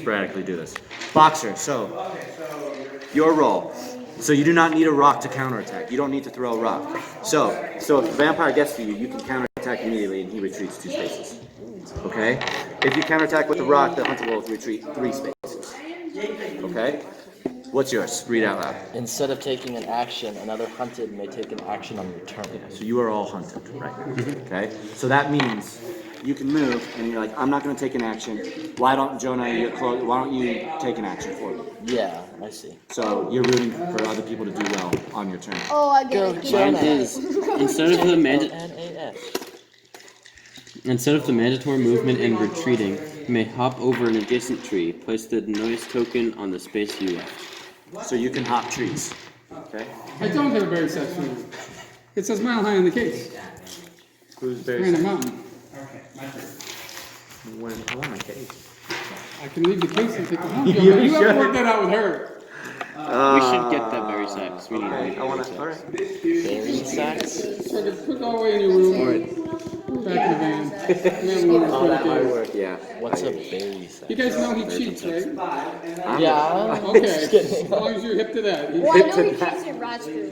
sporadically do this. Boxer, so your role. So you do not need a rock to counterattack. You don't need to throw a rock. So if the vampire gets to you, you can counterattack immediately and he retreats 2 spaces. Okay? If you counterattack with the rock, the hunter will retreat 3 spaces. Okay? What's yours? Read out loud. Instead of taking an action, another hunted may take an action on your turn. Yeah, so you are all hunted right now. Okay? So that means you can move and you're like, I'm not going to take an action. Why don't Jonah, why don't you take an action for me? Yeah, I see. So you're rooting for other people to do well on your turn. Oh, I get it. Jonah. Instead of the mandatory movement and retreating, you may hop over an adjacent tree. Place the noise token on the space you left. So you can hop trees. Okay? I don't have a berry sack for you. It says mile high on the case. Who's very Random mountain. Okay, my turn. I want my case. I can leave the case and take it home. You You have to should. work that out with her. We should get that berry sacks. We need Okay, I want berry to. All right. Berry sacks? So I can put it all away in your room. Back in the van. All that hard work, yeah. What's a berry sack? You guys know he cheats, right? Yeah. Okay. Just kidding. As long as you're hip to that. Well, I know he keeps it rat screw.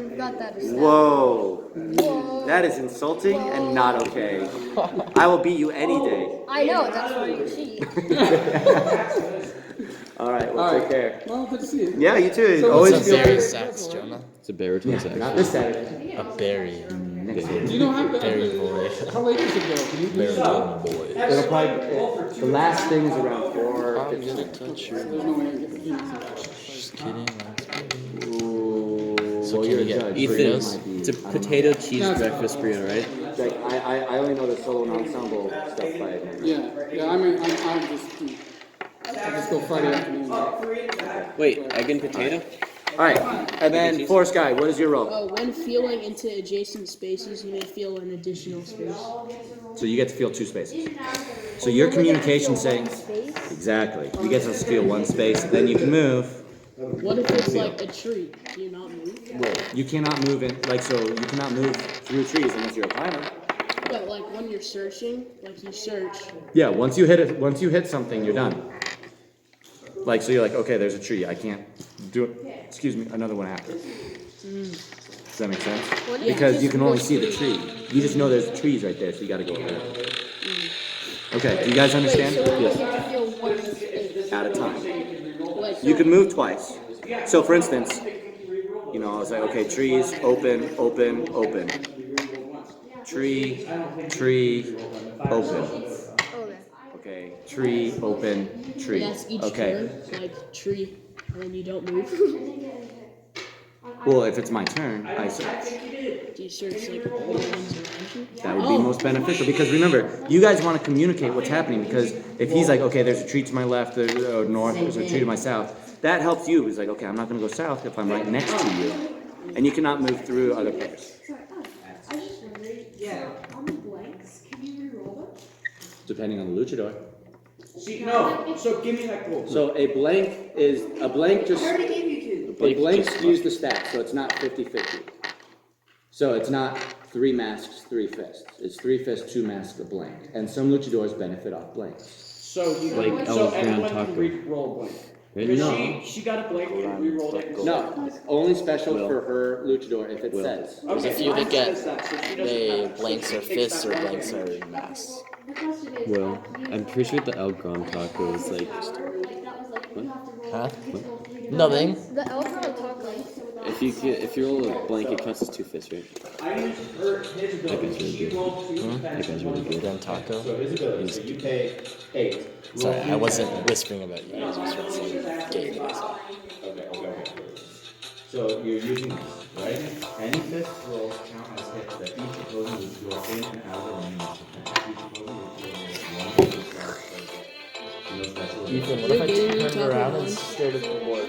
We've got that established. Whoa. Whoa. That is insulting and not okay. I will beat you any day. I know, that's why you cheat. All right, well, All take right. care. Well, good to see you. Yeah, you too. So Always what's What's a feel berry sacks, Jonah? It's a baritone sax. Not this Saturday. A berry. Next Do Saturday. you know how Berry boy. how late does it go? Can you do Berry that? boy. It'll probably, the last thing's around 4. I'm gonna touch your. There's no way I can get the keys. Just kidding. Ooh, So well, can you're we a get judge. Ethan, Fritos? it's a potato cheese breakfast burrito, right? Like, I only know the solo and ensemble stuff by it. Yeah, I'm just go Friday afternoon. Wait, egg and potato? All right, and then Forest Guy, what is your role? Oh, when feeling into adjacent spaces, you may feel an additional space. So you get to feel 2 spaces. So your communication saying, exactly, you get to feel 1 space, then you can move. What if it's like a tree? Do you not move? You cannot move in, so you cannot move through trees unless you're a climber. But like when you're searching, like you search. Yeah, once you hit something, you're done. Like, so you're like, okay, there's a tree, I can't do it. Excuse me, another one after. Does that make sense? Because you can only see the tree. You just know there's trees right there, so you gotta go over there. Okay, do you guys understand? So you get to feel 1 space. At a time. Like You can move twice. So for instance, I was like, okay, trees, open, open, open. Tree, open. Okay. Okay, tree, open, tree. that's each Okay. turn, like tree, and then you don't move. Well, if it's my turn, I search. Do you search like all the ones around you? That would be most beneficial because remember, you guys want to communicate what's happening because if he's like, okay, there's a tree to my left, or north, there's a tree to my south, that helps you. He's like, okay, I'm not going to go south if I'm right next to you. And you cannot move through other players. Depending on the luchador. See, no, so give me that quote. So a blank just skews the stat, so it's not 50-50. So it's not 3 masks, 3 fists. It's 3 fists, 2 masks, a blank. And some luchadors benefit off blanks. So you Like so El everyone Gran can Taco. re-roll a blank. Right? Because No. she got a blank and re-rolled it. No, it's only special for her luchador if it says. There's a few that get they blanks or fists or blanks or masks. Well, I'm pretty sure the El Gran Taco is like. Huh? Nothing. The Elder Taco. If you roll a blank, it counts as 2 fists, right? I used her his That guy's really good. That guy's really good. Grand taco. You pay 8. Sorry, I wasn't whispering about you. I was just saying gay myself. Okay. So you're using this, right? Any fist rolls count as hits that each opposing luchador in and out of the ring must defend. Each opposing luchador rolls 1 hit shot per hit. No special Ethan, what if I turned around and stared at the board?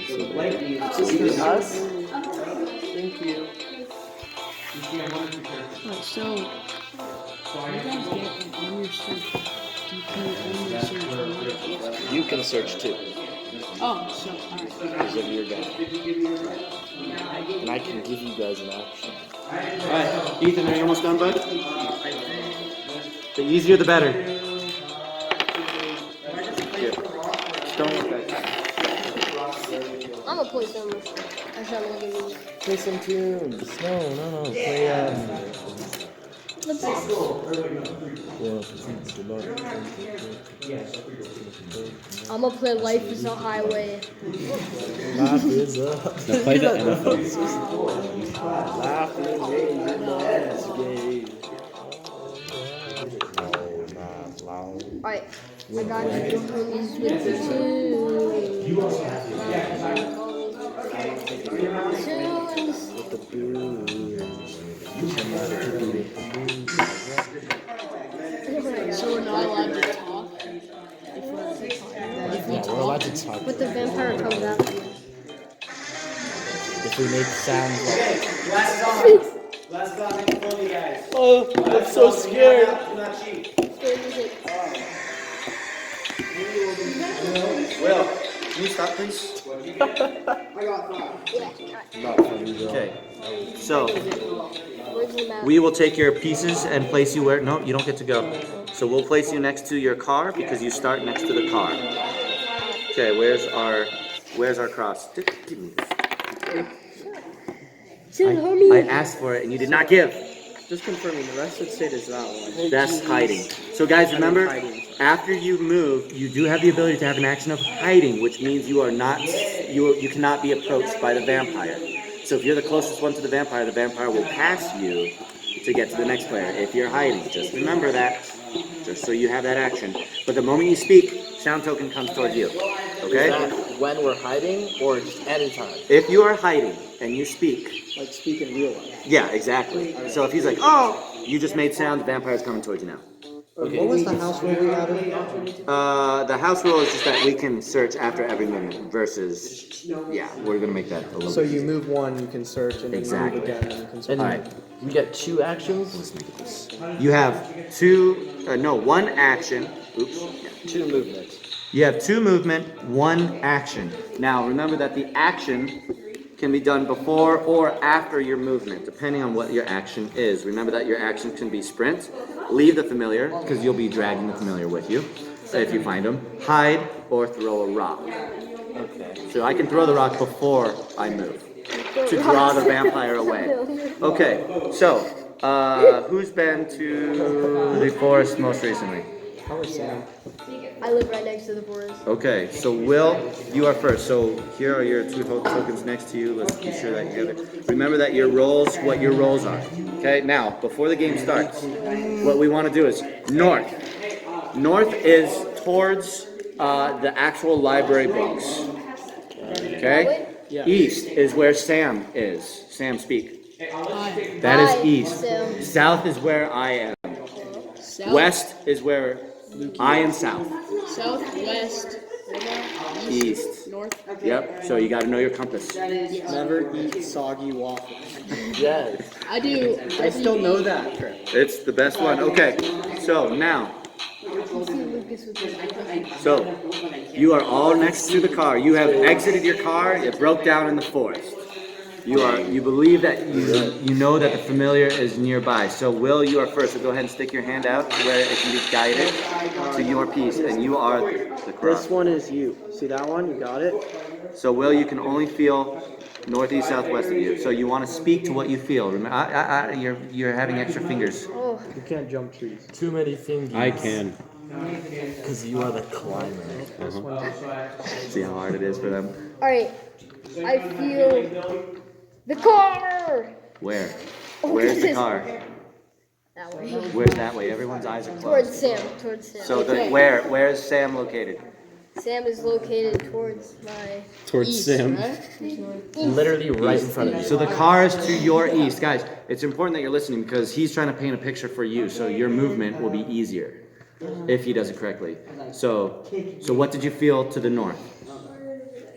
So blank means Us? Thank you. Alright, so you guys get like on your search. Do you can only search one? You can search too, Oh, so alright. because of your guy. And I can give you guys an option. Alright, Ethan, are you almost done, bud? The easier the better. Don't look back. I'm gonna play some. Actually, I'm gonna give you. Play some tunes. No. Play Let's I'm gonna play Life is a Highway. Life is a. Now play the NFL. Life is a game. Alright, I got you homies with the tunes. Tunes. With the blues. So we're not allowed to talk. If we're We're allowed to talk. But the vampire comes after you. If we make sounds like. Last time, make it funny, guys. Oh, I'm so scared. Do not cheat. Will, can you stop, please? Not funny, though. Okay. So, Where's the map? we will take your pieces and place you where. No, you don't get to go. So we'll place you next to your car because you start next to the car. Okay. Where's our cross? Give me this. I asked for it and you did not give. Just confirming, the rest of the state is that one. That's hiding. So guys, remember, after you move, you do have the ability to have an action of hiding, which means you are not, you cannot be approached by the vampire. So if you're the closest one to the vampire will pass you to get to the next player. If you're hiding, just remember that, just so you have that action. But the moment you speak, sound token comes towards you. Okay? Is that when we're hiding or just anytime? If you are hiding and you speak, Like speak in real life. yeah, exactly. So if he's like, oh, you just made sound, the vampire's coming towards you now. Okay. What was the house rule we added? The house rule is just that we can search after every movement versus, yeah, we're gonna make that a little So bit you easier. move one, you can search, and then Exactly. you move again, and you can search. And Alright. we get 2 actions? Let's make it this. You have one action. Oops. 2 movements. You have 2 movement, 1 action. Now remember that the action can be done before or after your movement, depending on what your action is. Remember that your action can be sprint, leave the familiar, because you'll be dragging the familiar with you, if you find them, hide, or throw a rock. Okay. So I can throw the rock before I move, to draw the vampire away. Okay, so, who's been to the forest most recently? I live right next to the forest. Okay, so Will, you are first. So here are your 2 tokens next to you. Let's be sure that you have it. Remember that your rolls, what your rolls are. Okay, now, before the game starts, what we want to do is north. North is towards the actual library books. Okay? East is where Sam is. Sam, speak. That is Hi, east. Sam. South is where I am. South, West is where I am south. southwest, East. north. Yep, so you gotta know your compass. Never eat soggy waffles. Yes. I do. I still know that trick. It's the best one. Okay, so now, so you are all next to the car. You have exited your car, it broke down in the forest. You believe that you know that the familiar is nearby. So Will, you are first, so go ahead and stick your hand out to where it can be guided to your piece, and you are the cross. This one is you. See that one? You got it? So Will, you can only feel northeast, southwest of you. So you want to speak to what you feel. Remember, you're having extra fingers. Oh, You can't jump trees. Too many fingers. I can. Because you are the climber. See how hard it is for them. alright. I feel the car! Where? Oh, Where's the this- car? That way. Where's that way? Everyone's eyes are Towards closed. Sam. Towards Sam. So where is Sam located? Sam is located towards my Towards East, Sam. right? Literally right in front of you. So the car is to your east. Guys, it's important that you're listening because he's trying to paint a picture for you, so your movement will be easier if he does it correctly. So what did you feel to the north?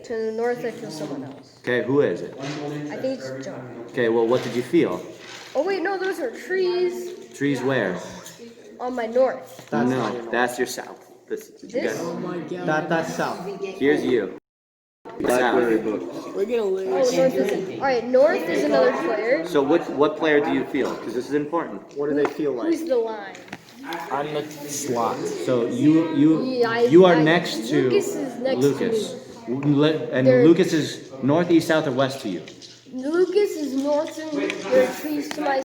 To the north, I feel someone else. Okay, who is it? I think it's John. Okay, well, what did you feel? Oh wait, no, those are trees Trees where? on my north. No, that's your south. This, you This? Oh got- my god. That's south. here's you. Library books. We're gonna lose. Oh, north is. Alright, north is another player. So what player do you feel? Because this is important. What do they feel like? Who's the line? I'm the slot. So you Yeah, are next to Lucas is next Lucas. to And There- Lucas is north, east, south, or west to you. Lucas is north and there are trees to my